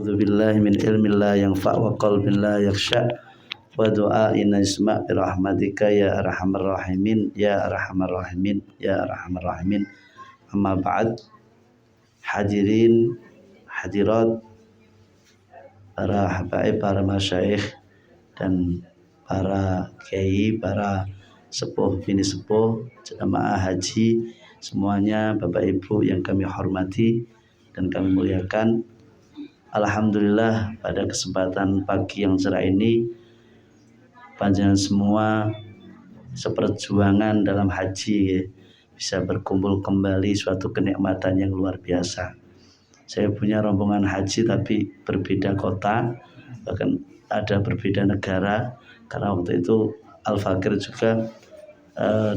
A'udzu billahi min ilmin la yanfa' wa qalbin la yakhsha wa du'ain isma' bi rahmatika ya arhamar rahimin ya arhamar rahimin ya arhamar rahimin. Amma ba'd. Hadirin hadirat, para habaib, para masyayikh dan para kiai, para sepuh bini sepuh, jemaah haji semuanya, Bapak Ibu yang kami hormati dan kami muliakan. Alhamdulillah pada kesempatan pagi yang cerah ini panjenengan semua seperjuangan dalam haji bisa berkumpul kembali, suatu kenikmatan yang luar biasa. Saya punya rombongan haji tapi berbeda kota, bahkan ada berbeda negara, karena waktu itu Al-Fakir juga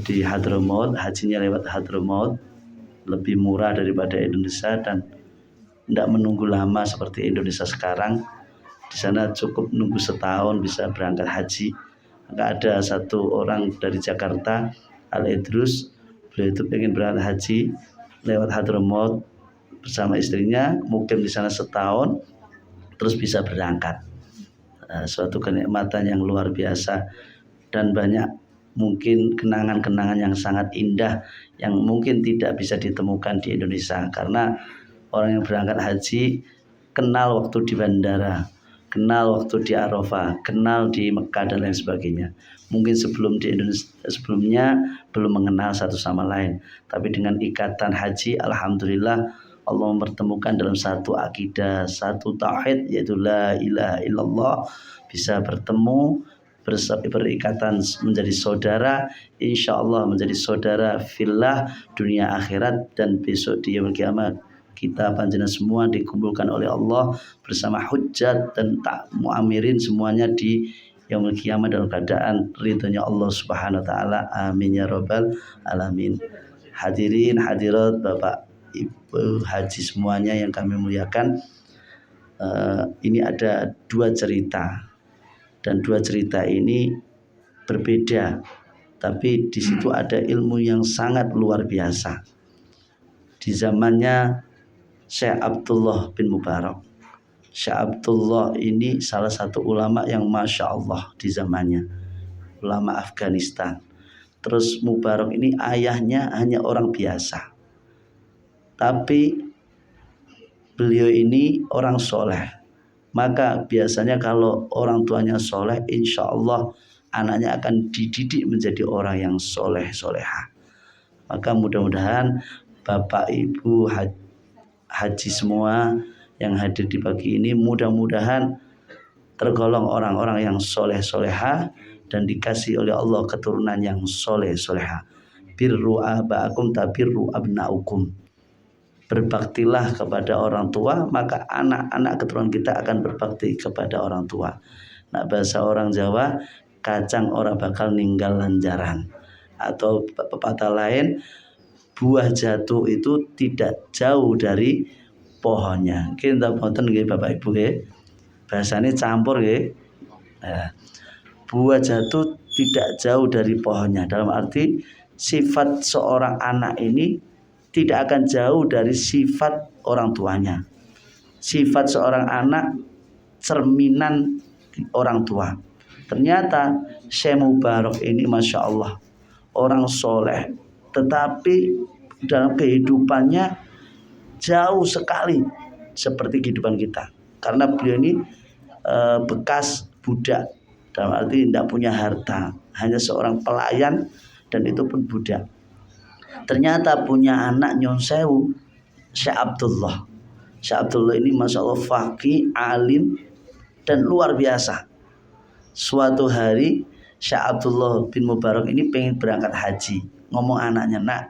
di Hadramaut, hajinya lewat Hadramaut, lebih murah daripada Indonesia dan tidak menunggu lama seperti Indonesia sekarang. Di sana cukup nunggu setahun bisa berangkat haji. Maka ada satu orang dari Jakarta, Al-Idrus, beliau itu ingin berangkat haji lewat Hadramaut bersama istrinya, mukim di sana setahun, terus bisa berangkat. Suatu kenikmatan yang luar biasa dan banyak mungkin kenangan-kenangan yang sangat indah yang mungkin tidak bisa ditemukan di Indonesia, karena orang yang berangkat haji kenal waktu di bandara, kenal waktu di Arafah, kenal di Mekah dan lain sebagainya. Mungkin sebelum di Indonesia sebelumnya belum mengenal satu sama lain, tapi dengan ikatan haji, alhamdulillah Allah mempertemukan dalam satu akidah, satu tauhid, yaitu la ilaha illallah, bisa bertemu, berikatan menjadi saudara, insya Allah menjadi saudara fillah dunia akhirat, dan besok di yaumul kiamat kita panjenengan semua dikumpulkan oleh Allah bersama hujjat dan tak muamirin semuanya di yaumul kiamat dalam keadaan ridhonya Allah Subhanahu wa taala. Amin ya rabbal alamin. Hadirin hadirat, Bapak Ibu haji semuanya yang kami muliakan, ini ada dua cerita, dan dua cerita ini berbeda, tapi di situ ada ilmu yang sangat luar biasa. Di zamannya Syekh Abdullah bin Mubarak. Syekh Abdullah ini salah satu ulama yang Masya Allah di zamannya, ulama Afghanistan. Terus Mubarak ini ayahnya hanya orang biasa, tapi beliau ini orang soleh. Maka biasanya kalau orang tuanya soleh, insya Allah anaknya akan dididik menjadi orang yang soleh soleha. Maka mudah-mudahan Bapak Ibu haji semua yang hadir di pagi ini, mudah-mudahan tergolong orang-orang yang soleh soleha dan dikasih oleh Allah keturunan yang soleh soleha. Birru aba'akum tabirru abna'ukum. Berbaktilah kepada orang tua, maka anak-anak keturunan kita akan berbakti kepada orang tua. Nah, bahasa orang Jawa, kacang ora bakal ninggal lanjaran. Atau pepatah lain, buah jatuh itu tidak jauh dari pohonnya. Kita boten nggih Bapak Ibu nggih. Bahasane campur nggih. Nah, buah jatuh tidak jauh dari pohonnya. Dalam arti sifat seorang anak ini tidak akan jauh dari sifat orang tuanya. Sifat seorang anak cerminan orang tua. Ternyata Syekh Mubarak ini Masya Allah orang soleh, tetapi dalam kehidupannya jauh sekali seperti kehidupan kita. Karena beliau ini bekas budak, dalam arti tidak punya harta, hanya seorang pelayan dan itu pun budak. Ternyata punya anak nyon sewu, Syekh Abdullah. Syekh Abdullah ini Masya Allah faqih, alim dan luar biasa. Suatu hari Syekh Abdullah bin Mubarak ini pengen berangkat haji. Ngomong anaknya, nak,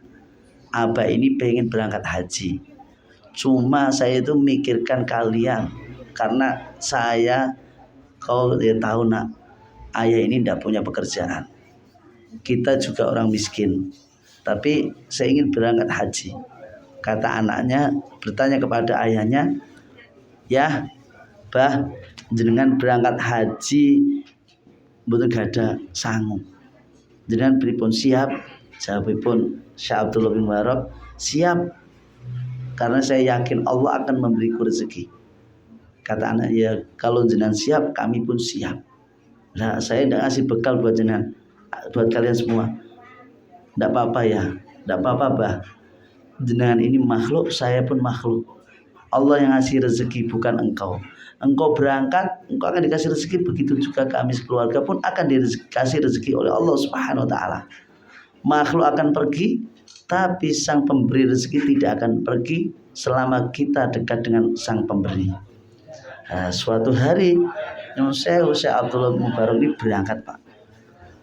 abah ini pengen berangkat haji. Cuma saya itu mikirkan kalian, karena saya, kau ya tahu nak, ayah ini tidak punya pekerjaan. Kita juga orang miskin, tapi saya ingin berangkat haji. Kata anaknya bertanya kepada ayahnya, ya bah, jenengan berangkat haji mboten gadah sangu. Jenengan pripun siap? Jawabipun Syekh Abdullah bin Mubarak, siap, karena saya yakin Allah akan memberiku rezeki. Kata anak, ya kalau jenengan siap, kami pun siap. Nah, saya tidak ngasih bekal buat jenengan, buat kalian semua. Tidak apa-apa ya, tidak apa-apa bah. Jenengan ini makhluk, saya pun makhluk. Allah yang ngasih rezeki, bukan engkau. Engkau berangkat, engkau akan dikasih rezeki. Begitu juga kami sekeluarga pun akan dikasih rezeki oleh Allah Subhanahu Wa Taala. Makhluk akan pergi, tapi sang pemberi rezeki tidak akan pergi selama kita dekat dengan sang pemberi. Nah, suatu hari Syekh Abdullah Mubarak ini berangkat Pak.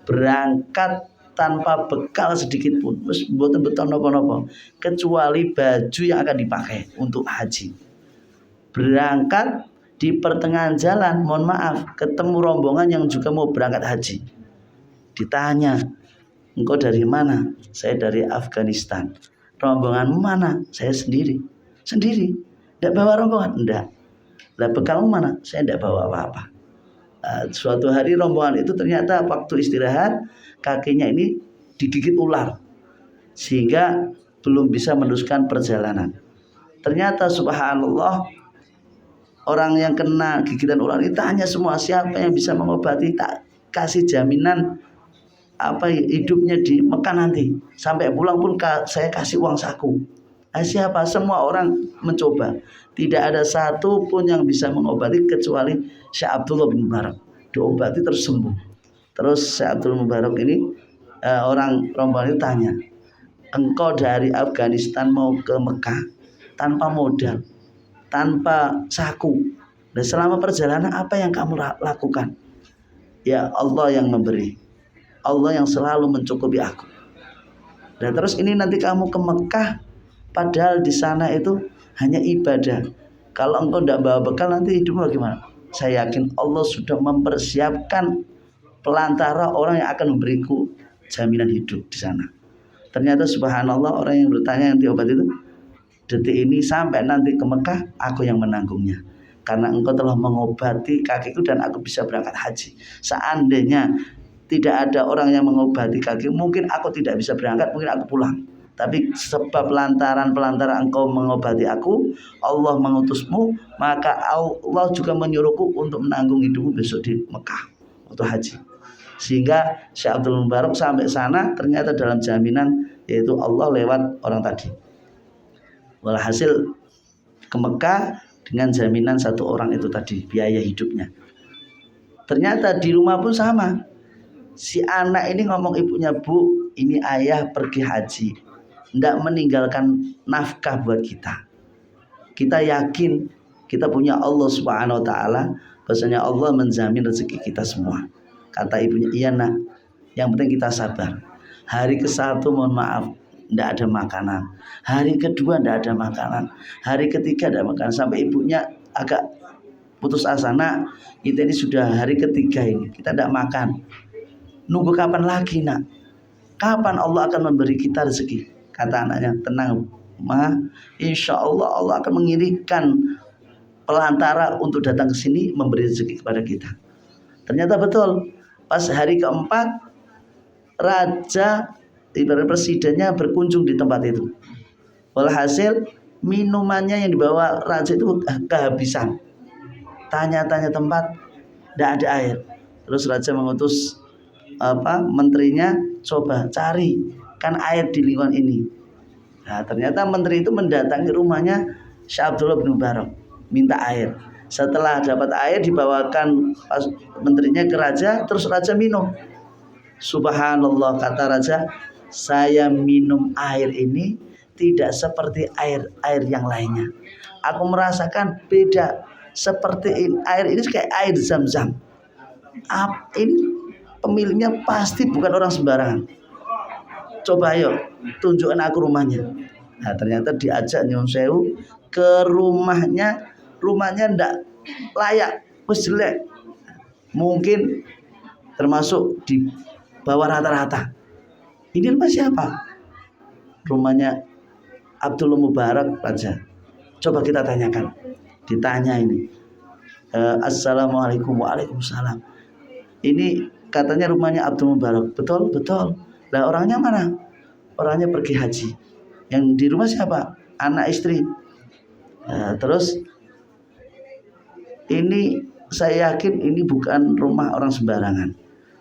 Berangkat tanpa bekal sedikit pun, mboten betul napa-napa, kecuali baju yang akan dipakai untuk haji. Berangkat di pertengahan jalan, mohon maaf, ketemu rombongan yang juga mau berangkat haji. Ditanya, engkau dari mana? Saya dari Afghanistan. Rombonganmu mana? Saya sendiri. Sendiri? Tidak bawa rombongan? Tidak. Lah bekalmu mana? Saya tidak bawa apa-apa. Suatu hari rombongan itu ternyata waktu istirahat kakinya ini digigit ular sehingga belum bisa meneruskan perjalanan. Ternyata subhanallah, orang yang kena gigitan ular itu tanya semua, siapa yang bisa mengobati, tak kasih jaminan hidupnya di Mekah nanti, sampai pulang pun saya kasih uang saku. Siapa? Semua orang mencoba, tidak ada satu pun yang bisa mengobati kecuali Syekh Abdullah bin Mubarak. Diobati terus sembuh. Terus Syekh Abdullah Mubarak ini orang rombongan itu tanya, engkau dari Afghanistan mau ke Mekah tanpa modal, tanpa saku, dan selama perjalanan apa yang kamu lakukan? Ya Allah yang memberi, Allah yang selalu mencukupi aku. Dan terus ini nanti kamu ke Mekah, padahal di sana itu hanya ibadah. Kalau engkau tidak bawa bekal nanti hidupmu bagaimana? Saya yakin Allah sudah mempersiapkan pelantara orang yang akan memberiku jaminan hidup di sana. Ternyata subhanallah, orang yang bertanya yang diobat itu, detik ini sampai nanti ke Mekah aku yang menanggungnya. Karena engkau telah mengobati kakiku dan aku bisa berangkat haji. Seandainya tidak ada orang yang mengobati kaki, mungkin aku tidak bisa berangkat, mungkin aku pulang. Tapi sebab lantaran engkau mengobati aku, Allah mengutusmu, maka Allah juga menyuruhku untuk menanggung hidupmu besok di Mekah untuk haji. Sehingga Syekh Abdul Mubarak sampai sana ternyata dalam jaminan, yaitu Allah lewat orang tadi. Walhasil ke Mekah dengan jaminan satu orang itu tadi, biaya hidupnya. Ternyata di rumah pun sama. Si anak ini ngomong ibunya, Bu, ini ayah pergi haji, tidak meninggalkan nafkah buat kita. Kita yakin kita punya Allah Subhanahu Wa Taala, bahwasanya Allah menjamin rezeki kita semua. Kata ibunya, iya nak, yang penting kita sabar. Hari ke-1 mohon maaf, tidak ada makanan. Hari kedua tidak ada makanan. Hari ketiga tidak ada makanan. Sampai ibunya agak putus asa, nak, kita ini sudah hari ketiga ini, kita tidak makan. Nunggu kapan lagi nak? Kapan Allah akan memberi kita rezeki? Kata anaknya, tenang Ma, insya Allah Allah akan mengirimkan pelantara untuk datang ke sini memberi rezeki kepada kita. Ternyata betul. Pas hari ke-4, raja, ibarat presidennya berkunjung di tempat itu. Walhasil minumannya yang dibawa raja itu kehabisan. Tanya-tanya tempat, tidak ada air. Terus raja mengutus menterinya, coba cari kan air di lingkungan ini. Nah, ternyata menteri itu mendatangi rumahnya Syekh Abdullah bin Mubarak, minta air. Setelah dapat air, dibawakan menterinya ke raja, terus raja minum. Subhanallah, kata raja, saya minum air ini tidak seperti air yang lainnya. Aku merasakan beda, seperti air ini kayak air Zam-Zam. Ini pemiliknya pasti bukan orang sembarangan. Coba ayo tunjukkan aku rumahnya. Nah, ternyata diajak Nyun Sewu ke rumahnya ndak layak, wis jelek. Mungkin termasuk di bawah rata-rata. Ini rumah siapa? Rumahnya Abdullah Mubarak raja. Coba kita tanyakan. Ditanya ini. Assalamualaikum, waalaikumsalam. Ini katanya rumahnya Abdul Mubarak. Betul, betul. Lah orangnya mana? Orangnya pergi haji. Yang di rumah siapa? Anak istri. Terus ini saya yakin ini bukan rumah orang sembarangan.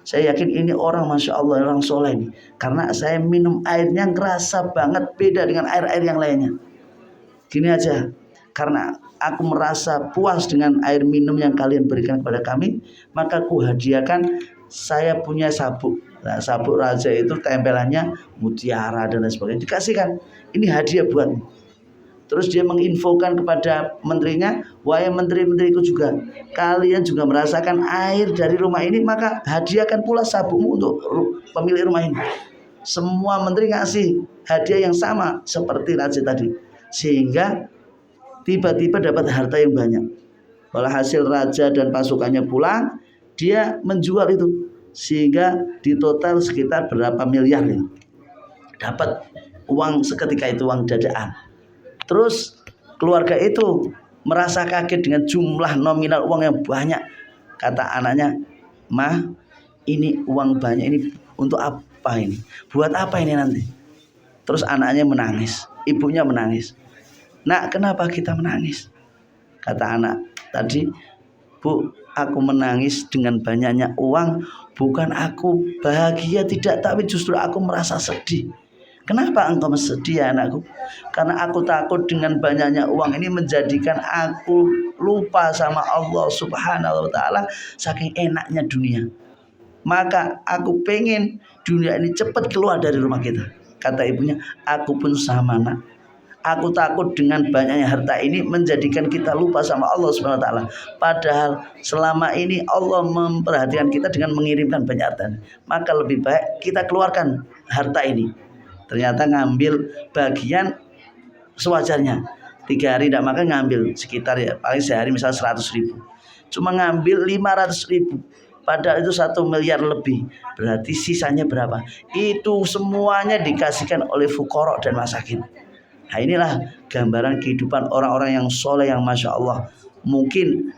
Saya yakin ini orang Masya Allah, orang soleh ini. Karena saya minum airnya ngerasa banget beda dengan air-air yang lainnya. Gini aja, karena aku merasa puas dengan air minum yang kalian berikan kepada kami, maka ku hadiahkan saya punya sabuk. Nah, sabuk raja itu tempelannya mutiara dan lain sebagainya. Dikasihkan, ini hadiah buatmu. Terus dia menginfokan kepada menterinya, wahai menteri-menteriku juga, kalian juga merasakan air dari rumah ini, maka hadiahkan pula sabukmu untuk pemilik rumah ini. Semua menteri ngasih hadiah yang sama seperti raja tadi, sehingga tiba-tiba dapat harta yang banyak. Walhasil raja dan pasukannya pulang, dia menjual itu, sehingga di total sekitar berapa miliar ini. Dapat uang seketika itu, uang dadaan. Terus keluarga itu merasa kaget dengan jumlah nominal uang yang banyak. Kata anaknya, "Mah, ini uang banyak ini untuk apa ini? Buat apa ini nanti?" Terus anaknya menangis, ibunya menangis. "Nak, kenapa kita menangis?" Kata anak tadi, "Bu, aku menangis dengan banyaknya uang, bukan aku bahagia tidak, tapi justru aku merasa sedih." "Kenapa engkau sedih ya anakku?" "Karena aku takut dengan banyaknya uang ini menjadikan aku lupa sama Allah Subhanahu wa ta'ala, saking enaknya dunia. Maka aku pengen dunia ini cepat keluar dari rumah kita." Kata ibunya, "Aku pun sama, nak. Aku takut dengan banyaknya harta ini menjadikan kita lupa sama Allah Subhanahu wa ta'ala. Padahal selama ini Allah memperhatikan kita dengan mengirimkan banyak harta. Maka lebih baik kita keluarkan harta ini." Ternyata ngambil bagian sewajarnya. 3 hari tidak makan, ngambil sekitar ya paling sehari misal 100.000. Cuma ngambil 500.000. Padahal itu 1 miliar lebih. Berarti sisanya berapa? Itu semuanya dikasihkan oleh fuqara dan masakin. Nah, inilah gambaran kehidupan orang-orang yang soleh yang Masya Allah. Mungkin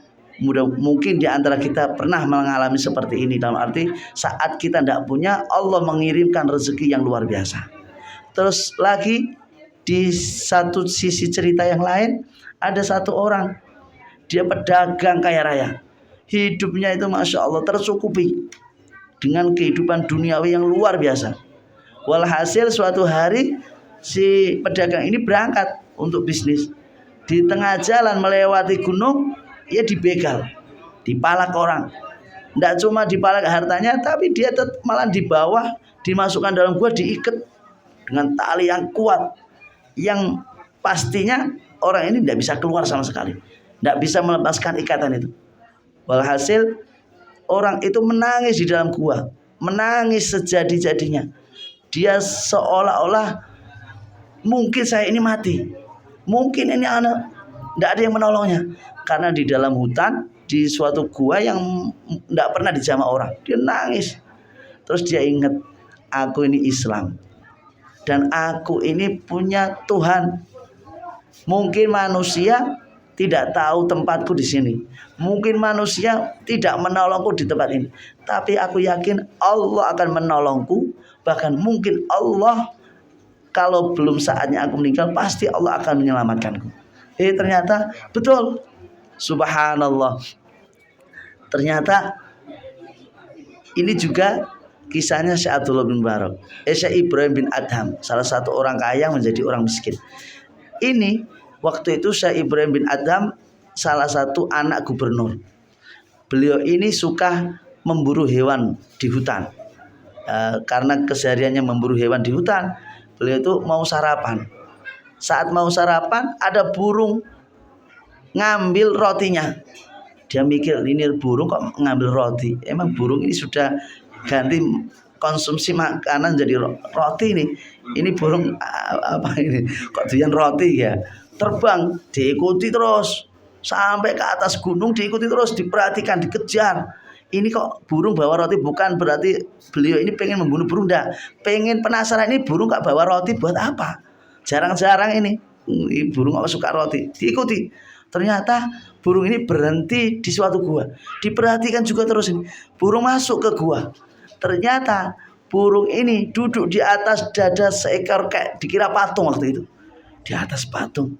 di antara kita pernah mengalami seperti ini. Dalam arti saat kita tidak punya, Allah mengirimkan rezeki yang luar biasa. Terus lagi di satu sisi cerita yang lain, ada satu orang, dia pedagang kaya raya, hidupnya itu Masya Allah tercukupi dengan kehidupan duniawi yang luar biasa. Walhasil suatu hari si pedagang ini berangkat untuk bisnis. Di tengah jalan melewati gunung, ia dibegal, dipalak orang. Tidak cuma dipalak hartanya, tapi dia malah di bawah dimasukkan dalam gua, diikat dengan tali yang kuat, yang pastinya orang ini tidak bisa keluar sama sekali, tidak bisa melepaskan ikatan itu. Walhasil orang itu menangis di dalam gua, menangis sejadi-jadinya. Dia seolah-olah mungkin saya ini mati, mungkin ini anak tidak ada yang menolongnya, karena di dalam hutan, di suatu gua yang tidak pernah dijamah orang. Dia nangis. Terus dia ingat, aku ini Islam dan aku ini punya Tuhan. Mungkin manusia tidak tahu tempatku di sini, mungkin manusia tidak menolongku di tempat ini, tapi aku yakin Allah akan menolongku. Bahkan mungkin Allah, kalau belum saatnya aku meninggal, pasti Allah akan menyelamatkanku. Ternyata betul. Subhanallah. Ternyata ini juga kisahnya Syekh Abdullah bin Mubarak, Syekh Ibrahim bin Adham, salah satu orang kaya menjadi orang miskin. Ini waktu itu Syekh Ibrahim bin Adham salah satu anak gubernur. Beliau ini suka memburu hewan di hutan. Karena kesehariannya memburu hewan di hutan, beliau itu mau sarapan. Saat mau sarapan, ada burung ngambil rotinya. Dia mikir, ini burung kok ngambil roti. Emang burung ini sudah ganti konsumsi makanan jadi roti nih. Ini burung apa ini? Kok doyan roti ya? Terbang, diikuti terus sampai ke atas gunung, diikuti terus, diperhatikan, dikejar. Ini kok burung bawa roti, bukan berarti beliau ini pengen membunuh burung, enggak. Pengen penasaran, ini burung gak bawa roti buat apa? Jarang-jarang ini burung gak suka roti. Diikuti. Ternyata burung ini berhenti di suatu gua. Diperhatikan juga terus ini. Burung masuk ke gua. Ternyata burung ini duduk di atas dada seekor, kayak dikira patung waktu itu. Di atas patung.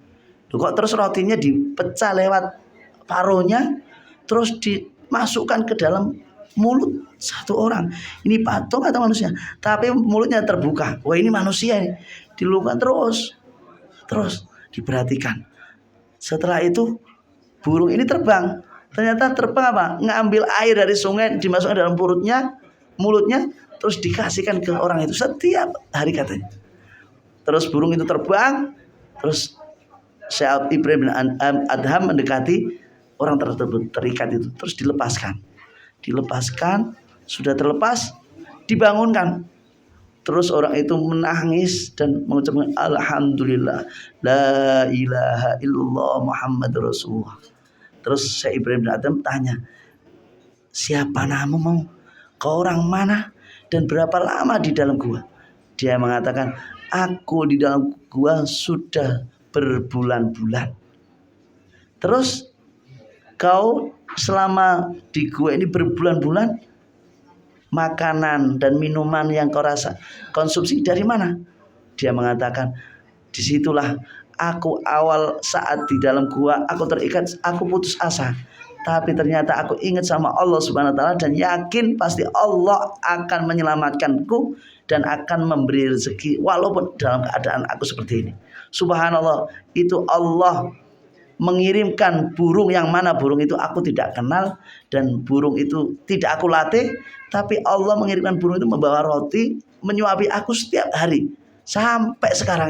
Loh, kok terus rotinya dipecah lewat paruhnya? terus dimasukkan ke dalam mulut satu orang. Ini patung atau manusia? Tapi mulutnya terbuka. Wah, ini manusia ini. Dilukan terus diperhatikan. Setelah itu burung ini terbang. Ternyata terbang apa? Ngambil air dari sungai, dimasukkan dalam mulutnya, terus dikasihkan ke orang itu setiap hari katanya. Terus burung itu terbang, terus Syekh Ibrahim bin Adham mendekati orang tersebut, terikat itu, terus dilepaskan, sudah terlepas, dibangunkan. Terus orang itu menangis dan mengucapkan alhamdulillah, la ilaha illallah Muhammadur Rasulullah. Terus Syekh Ibrahim bin Adham tanya, siapa namamu? Kau orang mana? Dan berapa lama di dalam gua? Dia mengatakan, aku di dalam gua sudah berbulan-bulan. Terus kau selama di gua ini berbulan-bulan, makanan dan minuman yang kau rasa konsumsi dari mana? Dia mengatakan, disitulah aku awal saat di dalam gua aku terikat, aku putus asa. Tapi ternyata aku ingat sama Allah Subhanahu wa taala dan yakin pasti Allah akan menyelamatkanku dan akan memberi rezeki walaupun dalam keadaan aku seperti ini. Subhanallah, itu Allah mengirimkan burung yang mana burung itu aku tidak kenal dan burung itu tidak aku latih, tapi Allah mengirimkan burung itu membawa roti menyuapi aku setiap hari sampai sekarang ini.